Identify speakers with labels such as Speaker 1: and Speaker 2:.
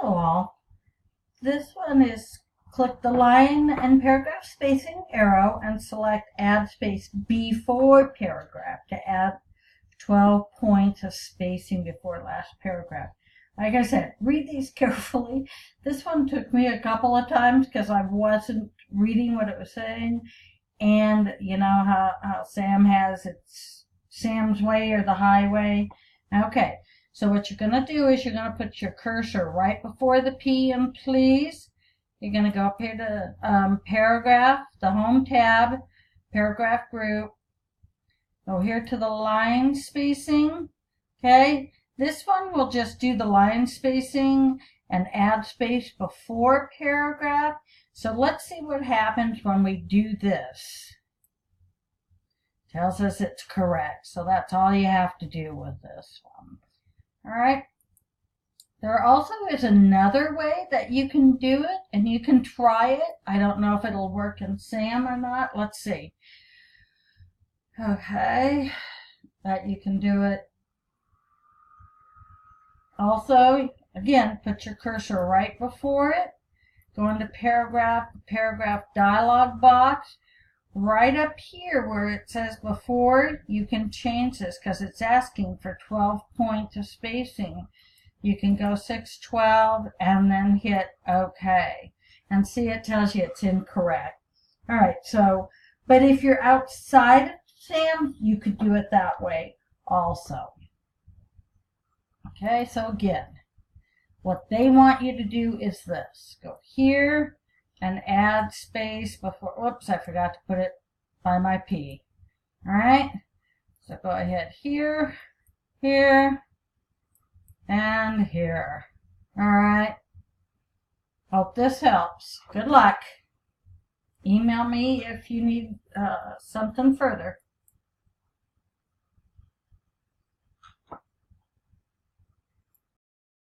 Speaker 1: of all, this one is click the line and paragraph spacing arrow and select add space before paragraph to add 12 points of spacing before last paragraph. Like I said, read these carefully. This one took me a couple of times because I wasn't reading what it was saying. And you know how Sam has it's Sam's way or the highway. Okay, so what you're going to do is you're going to put your cursor right before the P and please. You're going to go up here to paragraph, the home tab, paragraph group. Go here to the line spacing. Okay, this one will just do the line spacing and add space before paragraph. So let's see what happens when we do this. Tells us it's correct. So that's all you have to do with this one. All right. There also is another way that you can do it, and you can try it. I don't know if it'll work in Sam or not. Let's see. Okay. That you can do it. Also, again, put your cursor right before it. Go into paragraph dialog box. Right up here where it says before, you can change this because it's asking for 12 points of spacing. You can go 612 and then hit OK. And see, it tells you it's incorrect. All right, so, but if you're outside of Sam, you could do it that way also. Okay, so again, what they want you to do is this. Go here and add space before, whoops, I forgot to put it by my P. All right, so go ahead here, here, and here. All right, hope this helps. Good luck. Email me if you need something further.